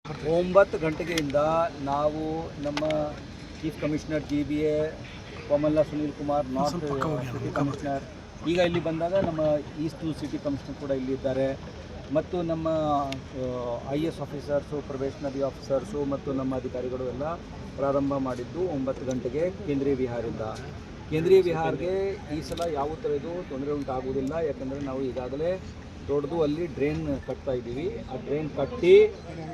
9 ಗಂಟೆಯಿಂದ ನಾವು ನಮ್ಮ ಚೀಫ್ ಕಮಿಷನರ್ GBA ಕೋಮಲ್ಲ Sunil Kumar, north city commissioner, ಈಗ ಇಲ್ಲಿ ಬಂದಾಗ ನಮ್ಮ ಈಸ್ಟ್ ಸಿಟಿ ಕಮಿಷನರ್ ಕೂಡ ಇಲ್ಲಿದ್ದಾರೆ, ಮತ್ತು ನಮ್ಮ IS ಆಫೀಸರ್ಸು, ಪ್ರೊಬೇಷನರಿ ಆಫೀಸರ್ಸು ಮತ್ತು ನಮ್ಮ ಅಧಿಕಾರಿಗಳು ಎಲ್ಲ ಪ್ರಾರಂಭ ಮಾಡಿದ್ದು 9 ಗಂಟೆಗೆ ಕೇಂದ್ರೀಯ ವಿಹಾರಿಂದ. ಕೇಂದ್ರೀಯ ವಿಹಾರ್ಗೆ ಈ ಸಲ ಯಾವ ಥರದ್ದು ತೊಂದರೆ ಉಂಟಾಗುವುದಿಲ್ಲ, ಯಾಕಂದರೆ ನಾವು ಈಗಾಗಲೇ ದೊಡ್ಡದು ಅಲ್ಲಿ ಡ್ರೈನ್ ಕಟ್ತಾ ಇದ್ದೀವಿ. ಆ ಡ್ರೈನ್ ಕಟ್ಟಿ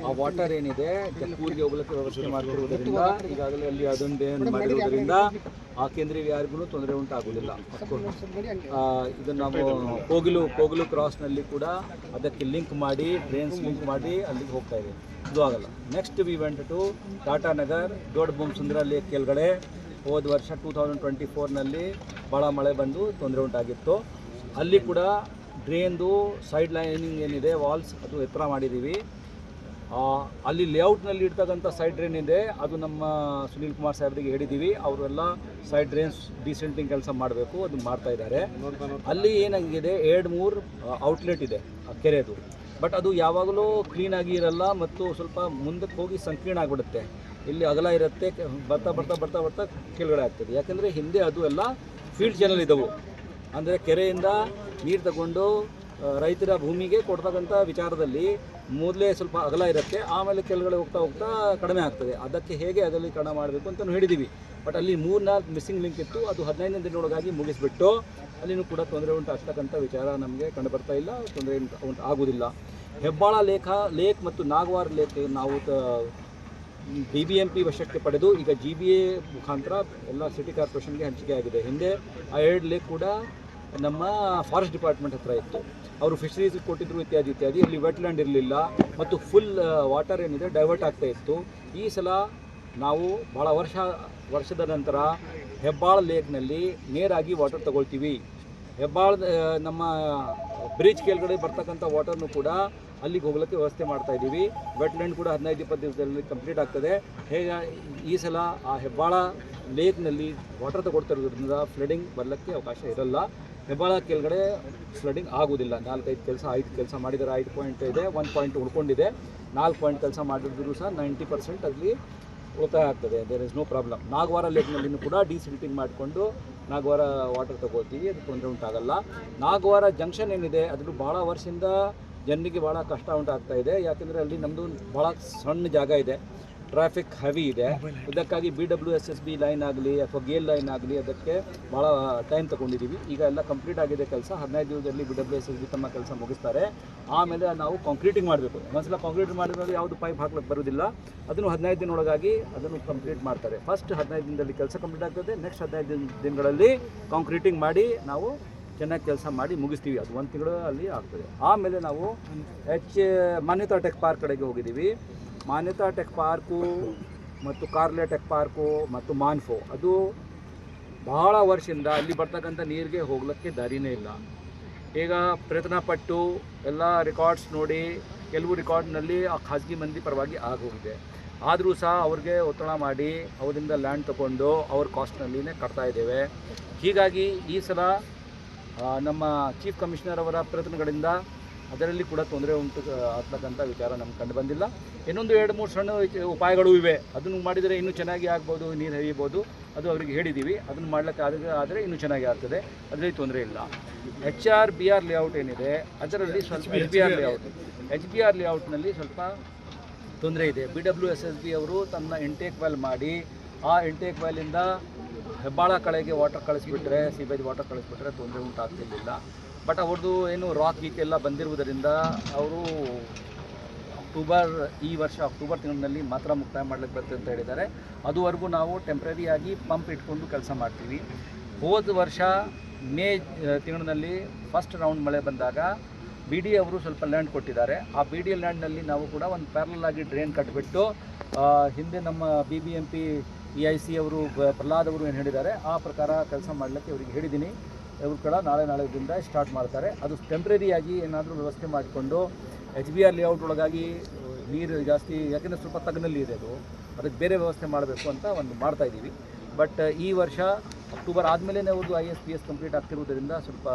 ಆ ವಾಟರ್ ಏನಿದೆ ಜಕ್ಕೂರಿಗೆ ಹೋಗ್ಲಿಕ್ಕೆ ವ್ಯವಸ್ಥೆ ಮಾಡಿರುವುದರಿಂದ, ಈಗಾಗಲೇ ಅಲ್ಲಿ ಅದೊಂದು ಮಾಡಿರುವುದರಿಂದ ಆ ಕೇಂದ್ರೀಯ ವಿಹಾರಗೂ ತೊಂದರೆ ಉಂಟಾಗುವುದಿಲ್ಲ. ಇದನ್ನು ನಾವು ಕೋಗಿಲು ಕ್ರಾಸ್ನಲ್ಲಿ ಕೂಡ ಅದಕ್ಕೆ ಲಿಂಕ್ ಮಾಡಿ, ಡ್ರೈನ್ಸ್ ಲಿಂಕ್ ಮಾಡಿ ಅಲ್ಲಿಗೆ ಹೋಗ್ತಾ ಇದ್ದೀವಿ. ಇದು ಆಗಲ್ಲ. Next we went to Tata Nagar, Dodda Bommasandra lake ಕೆಳಗಡೆ ಹೋದ ವರ್ಷ 2024ನಲ್ಲಿ ಭಾಳ ಮಳೆ ಬಂದು ತೊಂದರೆ ಉಂಟಾಗಿತ್ತು. ಅಲ್ಲಿ ಕೂಡ ಡ್ರೈನ್ದು ಸೈಡ್ ಲೈನಿಂಗ್ ಏನಿದೆ ವಾಲ್ಸ್ ಅದು ಎತ್ತರ ಮಾಡಿದ್ದೀವಿ. ಅಲ್ಲಿ ಲೇಔಟ್ನಲ್ಲಿ ಇರ್ತಕ್ಕಂಥ ಸೈಡ್ ಡ್ರೈನ್ ಇದೆ, ಅದು ನಮ್ಮ ಸುನೀಲ್ ಕುಮಾರ್ ಸಾಹೇಬ್ರಿಗೆ ಹೇಳಿದ್ದೀವಿ. ಅವರೆಲ್ಲ ಸೈಡ್ ಡ್ರೈನ್ಸ್ ಡಿಸೆಂಟಿಂಗ್ ಕೆಲಸ ಮಾಡಬೇಕು, ಅದು ಮಾಡ್ತಾ ಇದ್ದಾರೆ. ಅಲ್ಲಿ ಏನಾಗಿದೆ, 2-3 ಔಟ್ಲೆಟ್ ಇದೆ ಆ ಕೆರೆದು, ಬಟ್ ಅದು ಯಾವಾಗಲೂ ಕ್ಲೀನಾಗಿ ಇರಲ್ಲ ಮತ್ತು ಸ್ವಲ್ಪ ಮುಂದಕ್ಕೆ ಹೋಗಿ ಸಂಕೀರ್ಣ ಆಗಿಬಿಡುತ್ತೆ. ಇಲ್ಲಿ ಅಗಲ ಇರುತ್ತೆ, ಬರ್ತಾ ಬರ್ತಾ ಬರ್ತಾ ಬರ್ತಾ ಕೆಳಗಡೆ ಆಗ್ತದೆ. ಯಾಕೆಂದರೆ ಹಿಂದೆ ಅದು ಎಲ್ಲ ಫೀಲ್ಡ್ ಚಾನಲ್ ಇದ್ದವು, ಅಂದರೆ ಕೆರೆಯಿಂದ ನೀರು ತಗೊಂಡು ರೈತರ ಭೂಮಿಗೆ ಕೊಡ್ತಕ್ಕಂಥ ವಿಚಾರದಲ್ಲಿ ಮೊದಲೇ ಸ್ವಲ್ಪ ಅಗಲ ಇರುತ್ತೆ, ಆಮೇಲೆ ಕೆಳಗಡೆ ಹೋಗ್ತಾ ಹೋಗ್ತಾ ಕಡಿಮೆ ಆಗ್ತದೆ. ಅದಕ್ಕೆ ಹೇಗೆ ಅಗಲೀಕರಣ ಮಾಡಬೇಕು ಅಂತ ಹೇಳಿದ್ದೀವಿ. ಬಟ್ ಅಲ್ಲಿ 3-4 ಮಿಸ್ಸಿಂಗ್ ಲಿಂಕ್ ಇತ್ತು, ಅದು 15 ದಿನದೊಳಗಾಗಿ ಮುಗಿಸ್ಬಿಟ್ಟು ಅಲ್ಲಿನೂ ಕೂಡ ತೊಂದರೆ ಉಂಟಾಗ್ತಕ್ಕಂಥ ವಿಚಾರ ನಮಗೆ ಕಂಡು ಬರ್ತಾ ಇಲ್ಲ, ತೊಂದರೆ ಆಗುವುದಿಲ್ಲ. ಹೆಬ್ಬಾಳ ಲೇಕ್ ಮತ್ತು ನಾಗವಾರ ಲೇಕ್ ನಾವು BBMP ವಶಕ್ಕೆ ಪಡೆದು ಈಗ GBA ಮುಖಾಂತರ ಎಲ್ಲ ಸಿಟಿ ಕಾರ್ಪೊರೇಷನ್ಗೆ ಹಂಚಿಕೆ ಆಗಿದೆ. ಹಿಂದೆ ಆ 2 ಲೇಕ್ ಕೂಡ ನಮ್ಮ ಫಾರೆಸ್ಟ್ ಡಿಪಾರ್ಟ್ಮೆಂಟ್ ಹತ್ರ ಇತ್ತು, ಅವರು ಫಿಶರೀಸ್ ಕೊಟ್ಟಿದ್ರು ಇತ್ಯಾದಿ. ಅಲ್ಲಿ ವೆಟ್ಲ್ಯಾಂಡ್ ಇರಲಿಲ್ಲ ಮತ್ತು ಫುಲ್ ವಾಟರ್ ಏನಿದೆ ಡೈವರ್ಟ್ ಆಗ್ತಾ ಇತ್ತು. ಈ ಸಲ ನಾವು ಭಾಳ ವರ್ಷದ ನಂತರ ಹೆಬ್ಬಾಳ ಲೇಕ್ನಲ್ಲಿ ನೇರಾಗಿ ವಾಟರ್ ತಗೊಳ್ತೀವಿ. ಹೆಬ್ಬಾಳ ನಮ್ಮ ಬ್ರಿಡ್ಜ್ ಕೆಳಗಡೆ ಬರ್ತಕ್ಕಂಥ ವಾಟರ್ನು ಕೂಡ ಅಲ್ಲಿಗೆ ಹೋಗ್ಲಿಕ್ಕೆ ವ್ಯವಸ್ಥೆ ಮಾಡ್ತಾ ಇದ್ದೀವಿ. ವೆಟ್ಲ್ಯಾಂಡ್ ಕೂಡ 15-20 ದಿವಸದಲ್ಲಿ ಕಂಪ್ಲೀಟ್ ಆಗ್ತದೆ. ಹೇಗೆ ಈ ಸಲ ಆ ಹೆಬ್ಬಾಳ ಲೇಕ್ನಲ್ಲಿ ವಾಟರ್ ತಗೊಳ್ತಾ ಇರೋದ್ರಿಂದ ಫ್ಲಡಿಂಗ್ ಬರಲಿಕ್ಕೆ ಅವಕಾಶ ಇರಲ್ಲ. ಹೆಬ್ಬಾಳ ಕೆಳಗಡೆ ಫ್ಲಡಿಂಗ್ ಆಗೋದಿಲ್ಲ. 5 ಕೆಲಸ ಮಾಡಿದರೆ 5 ಪಾಯಿಂಟ್ ಇದೆ, 1 ಪಾಯಿಂಟ್ ಉಳ್ಕೊಂಡಿದೆ. 4 ಪಾಯಿಂಟ್ ಕೆಲಸ ಮಾಡಿದ್ರು ಸಹ 90% ಅಲ್ಲಿ ಉಳಿತಾಯ ಆಗ್ತದೆ. There is no problem. Nagawara ಲೇಕ್ನಲ್ಲಿನೂ ಕೂಡ ಡಿಸಿಲ್ಟಿಂಗ್ ಮಾಡಿಕೊಂಡು ನಾಗವಾರ ವಾಟರ್ ತಗೋತೀವಿ, ಅದು ತೊಂದರೆ ಉಂಟಾಗಲ್ಲ. ನಾಗವಾರ ಜಂಕ್ಷನ್ ಏನಿದೆ ಅದು ಭಾಳ ವರ್ಷದಿಂದ ಜನರಿಗೆ ಭಾಳ ಕಷ್ಟ ಉಂಟಾಗ್ತಾ ಇದೆ. ಯಾಕೆಂದರೆ ಅಲ್ಲಿ ನಮ್ಮದು ಭಾಳ ಸಣ್ಣ ಜಾಗ ಇದೆ, ಟ್ರಾಫಿಕ್ ಹೆವಿ ಇದೆ. ಇದಕ್ಕಾಗಿ BWSSB ಲೈನ್ ಆಗಲಿ ಅಥವಾ ಗೇಲ್ ಲೈನ್ ಆಗಲಿ ಅದಕ್ಕೆ ಭಾಳ ಟೈಮ್ ತೊಗೊಂಡಿದ್ದೀವಿ. ಈಗ ಎಲ್ಲ ಕಂಪ್ಲೀಟ್ ಆಗಿದೆ ಕೆಲಸ. 15 ದಿವಸದಲ್ಲಿ BWSSB ತಮ್ಮ ಕೆಲಸ ಮುಗಿಸ್ತಾರೆ. ಆಮೇಲೆ ನಾವು ಕಾಂಕ್ರೀಟಿಂಗ್ ಮಾಡಬೇಕು. ಒಂದ್ಸಲ ಕಾಂಕ್ರೀಟ್ ಮಾಡಿದ್ರೆ ಯಾವುದು ಪೈಪ್ ಹಾಕ್ಲಿಕ್ಕೆ ಬರೋದಿಲ್ಲ, ಅದನ್ನು 15 ದಿನದೊಳಗಾಗಿ ಅದನ್ನು ಕಂಪ್ಲೀಟ್ ಮಾಡ್ತಾರೆ. ಫಸ್ಟ್ 15 ದಿನದಲ್ಲಿ ಕೆಲಸ ಕಂಪ್ಲೀಟ್ ಆಗ್ತದೆ. ನೆಕ್ಸ್ಟ್ 15 ದಿನಗಳಲ್ಲಿ ಕಾಂಕ್ರೀಟಿಂಗ್ ಮಾಡಿ ನಾವು ಚೆನ್ನಾಗಿ ಕೆಲಸ ಮಾಡಿ ಮುಗಿಸ್ತೀವಿ. ಅದು 1 ತಿಂಗಳು ಅಲ್ಲಿ ಆಗ್ತದೆ. ಆಮೇಲೆ ನಾವು ಮಾನ್ಯತಾ ಟೆಕ್ ಪಾರ್ಕ್ ಕಡೆಗೆ ಹೋಗಿದ್ದೀವಿ. ಮಾನ್ಯತಾ ಟೆಕ್ ಪಾರ್ಕು ಮತ್ತು ಕಾರ್ಲೆ ಟೆಕ್ ಪಾರ್ಕು ಮತ್ತು ಮಾನ್ಫೋ ಅದು ಬಹಳ ವರ್ಷದಿಂದ ಅಲ್ಲಿ ಬರ್ತಕ್ಕಂಥ ನೀರಿಗೆ ಹೋಗ್ಲಿಕ್ಕೆ ದಾರಿನೇ ಇಲ್ಲ. ಈಗ ಪ್ರಯತ್ನ ಪಟ್ಟು ಎಲ್ಲ ರೆಕಾರ್ಡ್ಸ್ ನೋಡಿ, ಕೆಲವು ರೆಕಾರ್ಡ್ನಲ್ಲಿ ಆ ಖಾಸಗಿ ಮಂದಿ ಪರವಾಗಿ ಆಗೋಗಿದೆ. ಆದರೂ ಸಹ ಅವ್ರಿಗೆ ಒತ್ತಡ ಮಾಡಿ ಅವರಿಂದ ಲ್ಯಾಂಡ್ ತಗೊಂಡು ಅವ್ರ ಕಾಸ್ಟ್ನಲ್ಲಿನೇ ಕಟ್ತಾ ಇದ್ದೇವೆ. ಹೀಗಾಗಿ ಈ ಸಲ ನಮ್ಮ ಚೀಫ್ ಕಮಿಷನರ್ ಅವರ ಪ್ರಯತ್ನಗಳಿಂದ ಅದರಲ್ಲಿ ಕೂಡ ತೊಂದರೆ ಆಗ್ತಕ್ಕಂಥ ವಿಚಾರ ನಮ್ಗೆ ಕಂಡು ಬಂದಿಲ್ಲ. ಇನ್ನೊಂದು 2-3 ಸಣ್ಣ ಉಪಾಯಗಳು ಇವೆ, ಅದನ್ನು ಮಾಡಿದರೆ ಇನ್ನೂ ಚೆನ್ನಾಗಿ ಆಗ್ಬೋದು, ನೀರು ಹರಿಬೋದು. ಅದು ಅವರಿಗೆ ಹೇಳಿದ್ದೀವಿ. ಅದನ್ನು ಮಾಡ್ಲಿಕ್ಕೆ ಆದರೆ ಇನ್ನೂ ಚೆನ್ನಾಗಿ ಆಗ್ತದೆ, ಅದರಲ್ಲಿ ತೊಂದರೆ ಇಲ್ಲ. HRBR ಲೇಔಟ್ ಏನಿದೆ ಅದರಲ್ಲಿ ಸ್ವಲ್ಪ HBR ಲೇಔಟ್ನಲ್ಲಿ ಸ್ವಲ್ಪ ತೊಂದರೆ ಇದೆ. BWSSB ಅವರು ತನ್ನ ಇಂಟೇಕ್ ವೆಲ್ ಮಾಡಿ ಆ ಇಂಟೇಕ್ ವೆಲ್ಲಿಂದ ಹೆಬ್ಬಾಳ ಕಡೆಗೆ ವಾಟರ್ ಕಳಿಸ್ಬಿಟ್ರೆ, ಸೀವೇಜ್ ವಾಟರ್ ಕಳಿಸ್ಬಿಟ್ರೆ ತೊಂದರೆ ಉಂಟಾಗ್ತಿರ್ಲಿಲ್ಲ. ಬಟ್ ಅವ್ರದ್ದು ಏನು ರಾಕ್ ಎಲ್ಲ ಬಂದಿರುವುದರಿಂದ ಅವರು ಈ ವರ್ಷ ಅಕ್ಟೋಬರ್ ತಿಂಗಳಿನಲ್ಲಿ ಮಾತ್ರ ಮುಕ್ತಾಯ ಮಾಡಲಿಕ್ಕೆ ಬರ್ತದೆ ಅಂತ ಹೇಳಿದ್ದಾರೆ. ಅದುವರೆಗೂ ನಾವು ಟೆಂಪ್ರರಿಯಾಗಿ ಪಂಪ್ ಇಟ್ಕೊಂಡು ಕೆಲಸ ಮಾಡ್ತೀವಿ. ಹೋದ ವರ್ಷ ಮೇ ತಿಂಗಳಿನಲ್ಲಿ ಫಸ್ಟ್ ರೌಂಡ್ ಮಳೆ ಬಂದಾಗ BD ಅವರು ಸ್ವಲ್ಪ ಲ್ಯಾಂಡ್ ಕೊಟ್ಟಿದ್ದಾರೆ. ಆ BD ಲ್ಯಾಂಡ್ನಲ್ಲಿ ನಾವು ಕೂಡ ಒಂದು ಪ್ಯಾರಲಲ್ ಆಗಿ ಡ್ರೈನ್ ಕಟ್ಟಿಬಿಟ್ಟು, ಹಿಂದೆ ನಮ್ಮ BBMP EIC ಅವರು ಪ್ರಹ್ಲಾದ್ ಅವರು ಏನು ಹೇಳಿದ್ದಾರೆ ಆ ಪ್ರಕಾರ ಕೆಲಸ ಮಾಡಲಿಕ್ಕೆ ಅವರಿಗೆ ಹೇಳಿದ್ದೀನಿ. ಇವರು ಕೂಡ ನಾಳೆದಿಂದ ಸ್ಟಾರ್ಟ್ ಮಾಡ್ತಾರೆ. ಅದು ಟೆಂಪ್ರರಿಯಾಗಿ ಏನಾದರೂ ವ್ಯವಸ್ಥೆ ಮಾಡಿಕೊಂಡು HBR ಲೇಔಟ್ ಒಳಗಾಗಿ ನೀರು ಜಾಸ್ತಿ, ಯಾಕೆಂದರೆ ಸ್ವಲ್ಪ ತಗ್ನಲ್ಲಿ ಇದೆ ಅದಕ್ಕೆ ಬೇರೆ ವ್ಯವಸ್ಥೆ ಮಾಡಬೇಕು ಅಂತ ಮಾಡ್ತಾಯಿದ್ದೀವಿ. ಬಟ್ ಈ ವರ್ಷ ಅಕ್ಟೋಬರ್ ಆದಮೇಲೆ ಅವ್ರದ್ದು ISPS ಕಂಪ್ಲೀಟ್ ಆಗ್ತಿರುವುದರಿಂದ ಸ್ವಲ್ಪ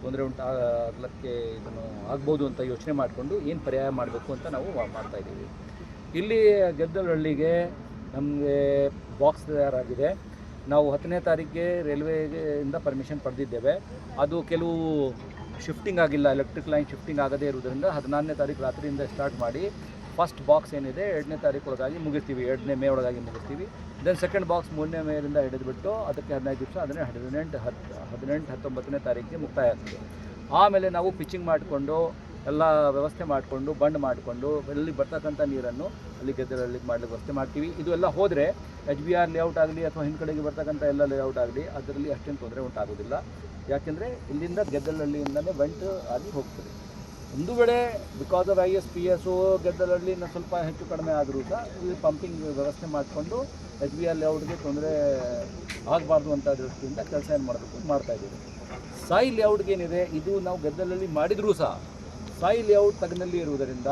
ತೊಂದರೆ ಉಂಟಾಗಲಿಕ್ಕೆ ಇದನ್ನು ಆಗ್ಬೋದು ಅಂತ ಯೋಚನೆ ಮಾಡಿಕೊಂಡು ಏನು ಪರ್ಯಾಯ ಮಾಡಬೇಕು ಅಂತ ನಾವು ಮಾಡ್ತಾಯಿದ್ದೀವಿ. ಇಲ್ಲಿ ಗೆದ್ದಲಹಳ್ಳಿಗೆ ನಮಗೆ ಬಾಕ್ಸ್ ತಯಾರಾಗಿದೆ. ನಾವು 10ನೇ ತಾರೀಕಿಗೆ ರೈಲ್ವೆಯಿಂದ ಪರ್ಮಿಷನ್ ಪಡೆದಿದ್ದೇವೆ. ಅದು ಕೆಲವು ಶಿಫ್ಟಿಂಗ್ ಆಗಿಲ್ಲ, ಎಲೆಕ್ಟ್ರಿಕ್ ಲೈನ್ ಶಿಫ್ಟಿಂಗ್ ಆಗದೇ ಇರೋದ್ರಿಂದ 14ನೇ ತಾರೀಕು ರಾತ್ರಿಯಿಂದ ಸ್ಟಾರ್ಟ್ ಮಾಡಿ ಫಸ್ಟ್ ಬಾಕ್ಸ್ ಏನಿದೆ 2ನೇ ತಾರೀಕು ಒಳಗಾಗಿ ಮುಗಿಸ್ತೀವಿ, 2ನೇ ಮೇ ಒಳಗಾಗಿ ಮುಗಿಸ್ತೀವಿ. ದೆನ್ ಸೆಕೆಂಡ್ ಬಾಕ್ಸ್ 3ನೇ ಮೇಲಿಂದ ಹಿಡಿದುಬಿಟ್ಟು ಅದಕ್ಕೆ 15 ದಿವಸ, ಅದನ್ನೇ 18-19ನೇ ತಾರೀಕಿಗೆ ಮುಕ್ತಾಯ ಆಗ್ತದೆ. ಆಮೇಲೆ ನಾವು ಪಿಚ್ಚಿಂಗ್ ಮಾಡಿಕೊಂಡು ಎಲ್ಲ ವ್ಯವಸ್ಥೆ ಮಾಡಿಕೊಂಡು ಬಂಡ್ ಮಾಡಿಕೊಂಡು ಅಲ್ಲಿ ಬರ್ತಕ್ಕಂಥ ನೀರನ್ನು ಅಲ್ಲಿ ಗೆದ್ದಲಹಳ್ಳಿಗೆ ಮಾಡಲಿಕ್ಕೆ ವ್ಯವಸ್ಥೆ ಮಾಡ್ತೀವಿ. ಇದು ಎಲ್ಲ ಹೋದರೆ HBR ಲೇಔಟ್ ಆಗಲಿ ಅಥವಾ ಹಿಂದ್ಕಡೆಗೆ ಬರ್ತಕ್ಕಂಥ ಎಲ್ಲ ಲೇಔಟ್ ಆಗಲಿ ಅದರಲ್ಲಿ ಅಷ್ಟೇನು ತೊಂದರೆ ಉಂಟಾಗೋದಿಲ್ಲ. ಯಾಕೆಂದರೆ ಇಲ್ಲಿಂದ ಗೆದ್ದಲಹಳ್ಳಿಯಿಂದಲೇ ಬಂಟ್ ಆಗಿ ಹೋಗ್ತದೆ. ಒಂದು ವೇಳೆ ಬಿಕಾಸ್ ಆಫ್ ISPS ಗೆದ್ದಲಹಳ್ಳಿನ ಸ್ವಲ್ಪ ಹೆಚ್ಚು ಕಡಿಮೆ ಆದರೂ ಸಹ ಇಲ್ಲಿ ಪಂಪಿಂಗ್ ವ್ಯವಸ್ಥೆ ಮಾಡಿಕೊಂಡು HBR ಲೇಔಟ್ಗೆ ತೊಂದರೆ ಆಗಬಾರ್ದು ಅಂತ ದೃಷ್ಟಿಯಿಂದ ಕೆಲಸ ಏನು ಮಾಡಬೇಕು ಮಾಡ್ತಾಯಿದ್ದೀವಿ. ಸಾಯಿ ಲೇಔಟ್ಗೆ ಏನಿದೆ, ಇದು ನಾವು ಗೆದ್ದಲಹಳ್ಳಿ ಮಾಡಿದರೂ ಸಹ ಸಾಯಿ ಲೇಔಟ್ ತಗ್ನಲ್ಲಿ ಇರುವುದರಿಂದ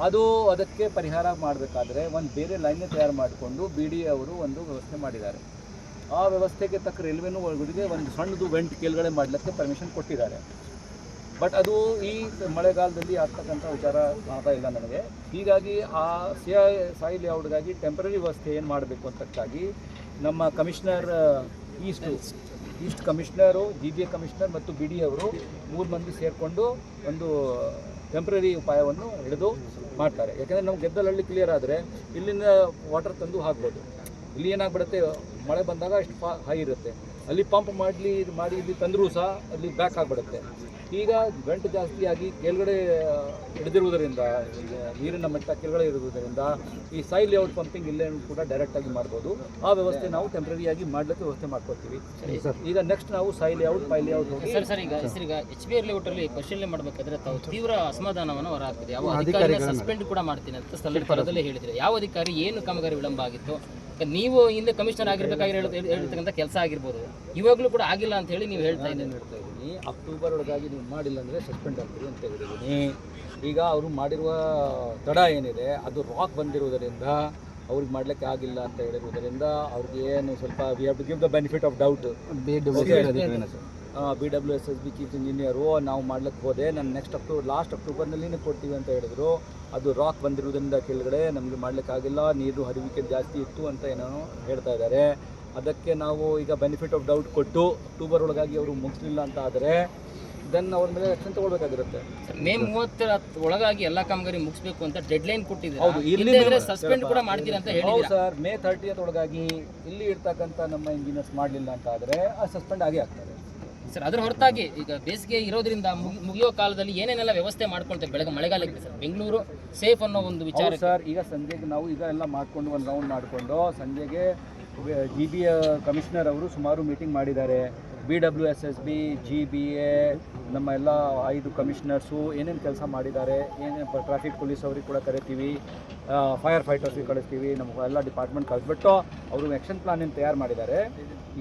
ಅದು ಅದಕ್ಕೆ ಪರಿಹಾರ ಮಾಡಬೇಕಾದ್ರೆ ಒಂದು ಬೇರೆ ಲೈನ್ನೇ ತಯಾರು ಮಾಡಿಕೊಂಡು BD ಅವರು ಒಂದು ವ್ಯವಸ್ಥೆ ಮಾಡಿದ್ದಾರೆ. ಆ ವ್ಯವಸ್ಥೆಗೆ ತಕ್ಕ ರೈಲ್ವೆನೂ ಒಳಗಡೆ ಒಂದು ಸಣ್ಣದು ವೆಂಟ್ ಕೆಳಗಡೆ ಮಾಡಲಿಕ್ಕೆ ಪರ್ಮಿಷನ್ ಕೊಟ್ಟಿದ್ದಾರೆ. ಬಟ್ ಅದು ಈ ಮಳೆಗಾಲದಲ್ಲಿ ಆಗ್ತಕ್ಕಂಥ ವಿಚಾರ ಆಗ್ತಾ ಇಲ್ಲ ನನಗೆ. ಹೀಗಾಗಿ ಆ ಸಾಯಿ ಲೇಔಟ್ಗಾಗಿ ಟೆಂಪ್ರರಿ ವ್ಯವಸ್ಥೆ ಏನು ಮಾಡಬೇಕು ಅಂತಕ್ಕಾಗಿ ನಮ್ಮ commissioner East commissioner, GBA commissioner ಮತ್ತು BD ಅವರು 3 ಮಂದಿ ಸೇರಿಕೊಂಡು ಒಂದು ಟೆಂಪ್ರರಿ ಉಪಾಯವನ್ನು ಹಿಡಿದು ಮಾಡ್ತಾರೆ. ಯಾಕೆಂದರೆ ನಾವು ಗೆದ್ದಲಹಳ್ಳಿ ಕ್ಲಿಯರ್ ಆದರೆ ಇಲ್ಲಿಂದ ವಾಟರ್ ತಂದು ಹಾಕ್ಬೋದು. ಇಲ್ಲಿ ಏನಾಗ್ಬಿಡುತ್ತೆ, ಮಳೆ ಬಂದಾಗ ಅಷ್ಟು ಹೈ ಇರುತ್ತೆ, ಅಲ್ಲಿ ಪಂಪ್ ಮಾಡಿ ಇಲ್ಲಿ ತಂದರೂ ಸಹ ಅಲ್ಲಿ ಬ್ಯಾಕ್ ಆಗಿಬಿಡುತ್ತೆ. ಈಗ ಗಂಟು ಜಾಸ್ತಿಯಾಗಿ ಕೆಳಗಡೆ ಹಿಡಿದಿರುವುದರಿಂದ, ನೀರಿನ ಮಟ್ಟ ಕೆಳಗಡೆ ಇರುವುದರಿಂದ ಈ ಸಾಯಿ ಲೇಔಟ್ ಪಂಪಿಂಗ್ ಇಲ್ಲೇ ಕೂಡ ಡೈರೆಕ್ಟಾಗಿ ಮಾಡ್ಬೋದು. ಆ ವ್ಯವಸ್ಥೆ ನಾವು ಟೆಂಪ್ರರಿಯಾಗಿ ಮಾಡಲಿಕ್ಕೆ ವ್ಯವಸ್ಥೆ ಮಾಡ್ಕೊಡ್ತೀವಿ. ಈಗ ನೆಕ್ಸ್ಟ್ ನಾವು ಸಾಯಿ ಲೇಔಟ್, ಪೈ ಲೇಔಟ್ ಹೋಗಿ ಈಗ HBR ಲೇಔಟಲ್ಲಿ ಪರಿಶೀಲನೆ ಮಾಡಬೇಕಾದ್ರೆ ತಾವು ತೀವ್ರ ಅಸಮಾಧಾನವನ್ನು ಹೊರಹಾಕ್ತಿದೆ. ಯಾವ ಅಧಿಕಾರಿ ಸಸ್ಪೆಂಡ್ ಕೂಡ ಮಾಡ್ತೀನಿ ಅಂತ ಸ್ಥಳೀಯ ಪರದಲ್ಲೇ ಹೇಳಿದರೆ, ಯಾವ ಅಧಿಕಾರಿ ಏನು ಕಾಮಗಾರಿ ವಿಳಂಬ ಆಗಿತ್ತು? ನೀವು ಹಿಂದೆ ಕಮಿಷನರ್ ಆಗಿರ್ಬೇಕಾಗಿ ಹೇಳ್ತಕ್ಕಂಥ ಕೆಲಸ ಆಗಿರ್ಬೋದು, ಇವಾಗಲೂ ಕೂಡ ಆಗಿಲ್ಲ ಅಂತ ಹೇಳಿ ನೀವು ಹೇಳ್ತಾ ಇದ್ದೀನಿ. ಅಕ್ಟೋಬರ್ ಒಳಗಾಗಿ ನೀವು ಮಾಡಿಲ್ಲ ಅಂದರೆ ಸಸ್ಪೆಂಡ್ ಆಗ್ತೀವಿ ಅಂತ ಹೇಳಿದ್ದೀನಿ. ಈಗ ಅವರು ಮಾಡಿರುವ ತಡ ಏನಿದೆ ಅದು ರಾಕ್ ಬಂದಿರುವುದರಿಂದ ಅವ್ರಿಗೆ ಮಾಡಲಿಕ್ಕೆ ಆಗಿಲ್ಲ ಅಂತ ಹೇಳಿರುವುದರಿಂದ ಅವ್ರಿಗೆ ಏನು ಸ್ವಲ್ಪ we have to give the benefit of doubt. BWSSB chief engineer ನಾವು ಮಾಡ್ಲಿಕ್ಕೆ ಹೋದೆ, ನಾನು ಲಾಸ್ಟ್ ಅಕ್ಟೋಬರ್ನಲ್ಲಿನೇ ಕೊಡ್ತೀವಿ ಅಂತ ಹೇಳಿದ್ರು. ಅದು ರಾಕ್ ಬಂದಿರೋದ್ರಿಂದ ಕೆಳಗಡೆ ನಮಗೆ ಮಾಡಲಿಕ್ಕಾಗಿಲ್ಲ, ನೀರು ಹರಿವಿಕೆ ಜಾಸ್ತಿ ಇತ್ತು ಅಂತ ಏನೋ ಹೇಳ್ತಾ ಇದ್ದಾರೆ. ಅದಕ್ಕೆ ನಾವು ಈಗ ಬೆನಿಫಿಟ್ ಆಫ್ ಡೌಟ್ ಕೊಟ್ಟು ಅಕ್ಟೋಬರ್ ಒಳಗಾಗಿ ಅವರು ಮುಗಿಸ್ಲಿಲ್ಲ ಅಂತ ಆದರೆ ದೆನ್ ಅವ್ರ ಮೇಲೆ ಆಕ್ಷನ್ ತಗೊಳ್ಬೇಕಾಗಿರುತ್ತೆ. ಮೇ 30 ಒಳಗಾಗಿ ಎಲ್ಲ ಕಾಮಗಾರಿ ಮುಗಿಸ್ಬೇಕು ಅಂತ ಡೆಡ್ ಲೈನ್ ಕೊಟ್ಟಿದ್ದಾರೆ. ಹೌದು, ಇಲ್ಲಿ ಸಸ್ಪೆಂಡ್ ಕೂಡ ಮಾಡ್ತೀರಾ ಅಂತ ಹೇಳಿ. ಹೌದು ಸರ್, ಮೇ 30 ಒಳಗಾಗಿ ಇಲ್ಲಿ ಇರ್ತಕ್ಕಂಥ ನಮ್ಮ ಇಂಜಿನಿಯರ್ಸ್ ಮಾಡಲಿಲ್ಲ ಅಂತ ಆದರೆ ಆ ಸಸ್ಪೆಂಡ್ ಆಗೇ ಆಗ್ತದೆ ಸರ್. ಅದರ ಹೊರತಾಗಿ ಈಗ ಬೇಸಿಗೆ ಇರೋದ್ರಿಂದ ಮುಗಿಯೋ ಕಾಲದಲ್ಲಿ ಏನೇನೆಲ್ಲ ವ್ಯವಸ್ಥೆ ಮಾಡ್ಕೊಳ್ತೇವೆ ಮಳೆಗಾಲಕ್ಕೆ ಸರ್? ಬೆಂಗಳೂರು ಸೇಫ್ ಅನ್ನೋ ಒಂದು ವಿಚಾರ ಸರ್. ಈಗ ಸಂಜೆಗೆ ನಾವು ಈಗ ಎಲ್ಲ ಮಾಡಿಕೊಂಡು ಒಂದು ರೌಂಡ್ ಮಾಡಿಕೊಂಡು ಸಂಜೆಗೆ GBA ಕಮಿಷನರ್ ಅವರು ಸುಮಾರು ಮೀಟಿಂಗ್ ಮಾಡಿದ್ದಾರೆ. BWSSB, GBA, ನಮ್ಮ ಎಲ್ಲ 5 ಕಮಿಷನರ್ಸು ಏನೇನು ಕೆಲಸ ಮಾಡಿದ್ದಾರೆ, ಏನೇನು ಟ್ರಾಫಿಕ್ ಪೊಲೀಸ್ ಅವ್ರಿಗೆ ಕೂಡ ಕರಿತೀವಿ, ಫೈರ್ ಫೈಟರ್ಸ್ಗೆ ಕಳಿಸ್ತೀವಿ, ನಮ್ಮ ಎಲ್ಲ ಡಿಪಾರ್ಟ್ಮೆಂಟ್ ಕಳಿಸ್ಬಿಟ್ಟು ಅವರು ಆ್ಯಕ್ಷನ್ ಪ್ಲಾನ್ ಏನು ತಯಾರು ಮಾಡಿದ್ದಾರೆ.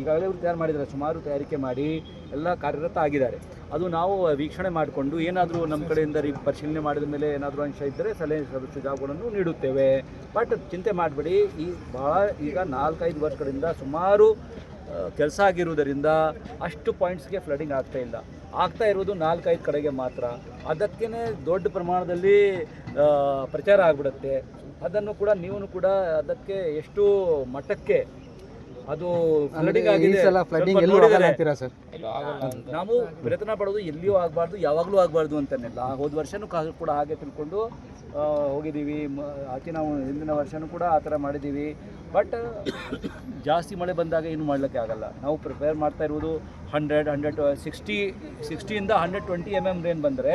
ಈಗಾಗಲೇ ಅವರು ತಯಾರು ಮಾಡಿದ್ದಾರೆ, ಸುಮಾರು ತಯಾರಿಕೆ ಮಾಡಿ ಎಲ್ಲ ಕಾರ್ಯರತ ಆಗಿದ್ದಾರೆ. ಅದು ನಾವು ವೀಕ್ಷಣೆ ಮಾಡಿಕೊಂಡು ಏನಾದರೂ ನಮ್ಮ ಕಡೆಯಿಂದ ಪರಿಶೀಲನೆ ಮಾಡಿದ ಮೇಲೆ ಏನಾದರೂ ಅಂಶ ಇದ್ದರೆ ಸಲಹೆ ಸುಜಾವಗಳನ್ನು ನೀಡುತ್ತೇವೆ. ಬಟ್ ಚಿಂತೆ ಮಾಡಬೇಡಿ, ಈಗ 4-5 ವರ್ಷಗಳಿಂದ ಸುಮಾರು ಕೆಲಸ ಆಗಿರುವುದರಿಂದ ಅಷ್ಟು ಪಾಯಿಂಟ್ಸ್ಗೆ ಫ್ಲಡಿಂಗ್ ಆಗ್ತಾ ಇರೋದು 4-5 ಕಡೆಗೆ ಮಾತ್ರ. ಅದಕ್ಕೇ ದೊಡ್ಡ ಪ್ರಮಾಣದಲ್ಲಿ ಪ್ರಚಾರ ಆಗಿಬಿಡುತ್ತೆ. ಅದನ್ನು ಕೂಡ ನೀವು ಕೂಡ ಅದಕ್ಕೆ ಎಷ್ಟು ಮಟ್ಟಕ್ಕೆ ಅದು ಫ್ಲಡಿಂಗ್ ಆಗಿದೆ ನಾವು ಪ್ರಯತ್ನ ಪಡೋದು ಎಲ್ಲಿಯೂ ಆಗಬಾರ್ದು, ಯಾವಾಗಲೂ ಆಗಬಾರ್ದು ಅಂತನಿಲ್ಲ. ಹೋದ ವರ್ಷನೂ ಕೂಡ ಹಾಗೆ ತಿಳ್ಕೊಂಡು ಹೋಗಿದ್ದೀವಿ. ನಾವು ಹಿಂದಿನ ವರ್ಷನೂ ಕೂಡ ಆ ಥರ ಮಾಡಿದ್ದೀವಿ. ಬಟ್ ಜಾಸ್ತಿ ಮಳೆ ಬಂದಾಗ ಏನು ಮಾಡಲಿಕ್ಕೆ ಆಗಲ್ಲ. ನಾವು ಪ್ರಿಪೇರ್ ಮಾಡ್ತಾ ಇರೋದು 160ಇಂದ 120 mm ರೇನ್ ಬಂದರೆ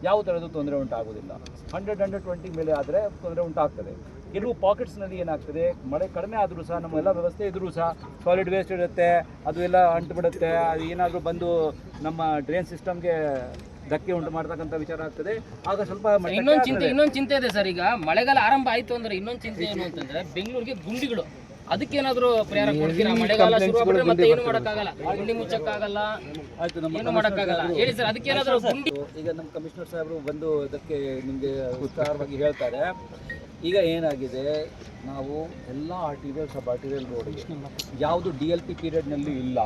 ಯಾವ ಥರದ್ದು ತೊಂದರೆ ಉಂಟಾಗೋದಿಲ್ಲ. 100-120 ಮೇಲೆ ಆದರೆ ತೊಂದರೆ ಉಂಟಾಗ್ತದೆ. ಕೆಲವು ಪಾಕೆಟ್ಸ್ನಲ್ಲಿ ಏನಾಗ್ತದೆ, ಮಳೆ ಕಡಿಮೆ ಆದರೂ ಸಹ ನಮ್ಮೆಲ್ಲ ವ್ಯವಸ್ಥೆ ಇದ್ದರೂ ಸಹ ಸಾಲಿಡ್ ವೇಸ್ಟ್ ಇರುತ್ತೆ, ಅದು ಎಲ್ಲ ಅಂಟುಬಿಡುತ್ತೆ. ಅದು ಏನಾದರೂ ಬಂದು ನಮ್ಮ ಡ್ರೈನ್ ಸಿಸ್ಟಮ್ಗೆ ಧಕ್ಕೆ ಉಂಟು ಮಾಡ್ತಕ್ಕಂಥ ವಿಚಾರ ಆಗ್ತದೆ. ಆಗ ಸ್ವಲ್ಪ ಇನ್ನೊಂದು ಚಿಂತೆ ಇದೆ ಸರ್. ಈಗ ಮಳೆಗಾಲ ಆರಂಭ ಆಯಿತು ಅಂದರೆ ಇನ್ನೊಂದು ಚಿಂತೆ ಏನು ಅಂತಂದರೆ ಬೆಂಗಳೂರಿಗೆ ಗುಂಡಿಗಳು, ಅದಕ್ಕೇನಾದರೂ ಪರಿಹಾರ ಕೊಡ್ತೀರಾ? ಮಳೆಗಾಲ ಶುರುವಾಗ್ಬಿಟ್ರೆ ಮತ್ತೆ ಏನು ಮಾಡೋಕ್ಕಾಗಲ್ಲ, ಗುಂಡಿ ಮುಚ್ಚಕ್ಕಾಗಲ್ಲ, ಏನು ಮಾಡೋಕ್ಕಾಗಲ್ಲ ಹೇಳಿ ಸರ್. ಅದಕ್ಕೇನಾದರೂ ಗುಂಡಿ ಈಗ ನಮ್ಮ ಕಮಿಷನರ್ ಸಾಹೇಬರು ಬಂದು ಇದಕ್ಕೆ ನಿಮಗೆ ವಿಸ್ತಾರವಾಗಿ ಹೇಳ್ತಾರೆ. ಈಗ ಏನಾಗಿದೆ, ನಾವು ಎಲ್ಲ ಆರ್ಟಿರಿಯಲ್ ಸಬ್ ಆರ್ಟಿರಿಯಲ್ ರೋಡಿಗೆ ಯಾವುದು DLP ಪೀರಿಯಡ್ನಲ್ಲಿ ಇಲ್ಲ,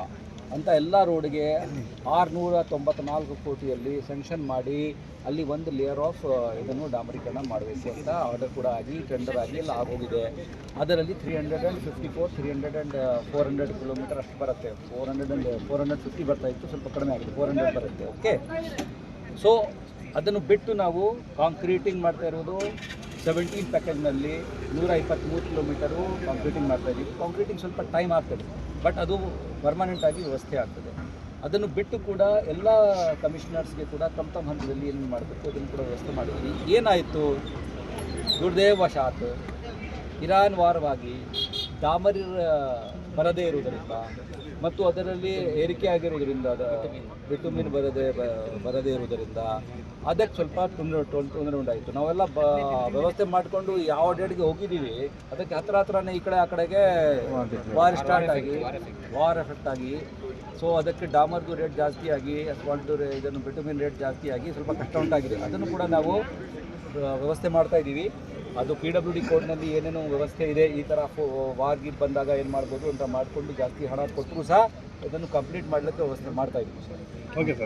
ಅಂತ ಎಲ್ಲ ರೋಡ್ಗೆ 694 ಕೋಟಿಯಲ್ಲಿ ಸ್ಯಾಂಕ್ಷನ್ ಮಾಡಿ ಅಲ್ಲಿ ಒಂದು ಲೇಯರ್ ಆಫ್ ಇದನ್ನು ಡಾಮರೀಕರಣ ಮಾಡಬೇಕು ಅಂತ ಆರ್ಡರ್ ಕೂಡ ಆಗಿ ಟೆಂಡರ್ ಆಗಿ ಎಲ್ಲ ಆಗೋಗಿದೆ. ಅದರಲ್ಲಿ 400 ಕಿಲೋಮೀಟರ್ ಅಷ್ಟು ಬರುತ್ತೆ. 450 ಬರ್ತಾ ಇತ್ತು, ಸ್ವಲ್ಪ ಕಡಿಮೆ ಆಗಿದೆ, 400 ಬರುತ್ತೆ. ಓಕೆ, ಸೊ ಅದನ್ನು ಬಿಟ್ಟು ನಾವು ಕಾಂಕ್ರೀಟಿಂಗ್ ಮಾಡ್ತಾ ಇರೋದು 17 ಪ್ಯಾಕೇಜ್ನಲ್ಲಿ 123 ಕಿಲೋಮೀಟರು ಕಾಂಕ್ರೀಟಿಂಗ್ ಮಾಡ್ತಾ ಇದ್ದೀವಿ. ಕಾಂಕ್ರೀಟಿಂಗ್ ಸ್ವಲ್ಪ ಟೈಮ್ ಆಗ್ತದೆ, ಬಟ್ ಅದು ಪರ್ಮನೆಂಟ್ ಆಗಿ ವ್ಯವಸ್ಥೆ ಆಗ್ತದೆ. ಅದನ್ನು ಬಿಟ್ಟು ಕೂಡ ಎಲ್ಲ ಕಮಿಷನರ್ಸ್ಗೆ ಕೂಡ ತಮ್ಮ ಹಂತದಲ್ಲಿ ಏನು ಮಾಡಬೇಕು ಅದನ್ನು ಕೂಡ ವ್ಯವಸ್ಥೆ ಮಾಡಿದ್ವಿ. ಏನಾಯಿತು, ದುರ್ದೈವಶಾತ್ ಇರಾನ್ ವಾರವಾಗಿ ಡಾಮರ್ ಬರದೇ ಇರುವುದರಿಂದ ಮತ್ತು ಅದರಲ್ಲಿ ಏರಿಕೆ ಆಗಿರುವುದರಿಂದ, ಬಿಟುಮಿನ್ ಬರದೇ ಇರುವುದರಿಂದ ಅದಕ್ಕೆ ಸ್ವಲ್ಪ ತೊಂದರೆ ಉಂಟಾಯಿತು. ನಾವೆಲ್ಲ ವ್ಯವಸ್ಥೆ ಮಾಡಿಕೊಂಡು ಯಾವ ಡೇಟ್ಗೆ ಹೋಗಿದ್ದೀವಿ ಅದಕ್ಕೆ ಹತ್ರನೇ ಈ ಕಡೆ ಆ ಕಡೆಗೆ ವಾರ್ ಸ್ಟಾರ್ಟ್ ಆಗಿ ವಾರ್ ಎಫೆಕ್ಟ್ ಆಗಿ, ಸೊ ಅದಕ್ಕೆ ಡಾಮರ್ದು ರೇಟ್ ಜಾಸ್ತಿ ಆಗಿ, ಅಸ್ಫಾಲ್ಟ್ದು ಇದನ್ನು ಬಿಟುಮಿನ್ ರೇಟ್ ಜಾಸ್ತಿ ಆಗಿ ಸ್ವಲ್ಪ ಕಷ್ಟ ಉಂಟಾಗಿದೆ. ಅದನ್ನು ಕೂಡ ನಾವು ವ್ಯವಸ್ಥೆ ಮಾಡ್ತಾ ಇದ್ದೀವಿ. ಅದು PWD ಕೋಡ್ನಲ್ಲಿ ಏನೇನು ವ್ಯವಸ್ಥೆ ಇದೆ, ಈ ಥರ ವಾರ್ಗೆ ಬಂದಾಗ ಏನು ಮಾಡ್ಬೋದು ಅಂತ ಮಾಡಿಕೊಂಡು ಜಾಸ್ತಿ ಹಣ ಕೊಟ್ಟರು ಸಹ ಇದನ್ನು ಕಂಪ್ಲೀಟ್ ಮಾಡಲಿಕ್ಕೆ ವ್ಯವಸ್ಥೆ ಮಾಡ್ತಾ ಇದ್ದೀವಿ ಸರ್. Okay sir.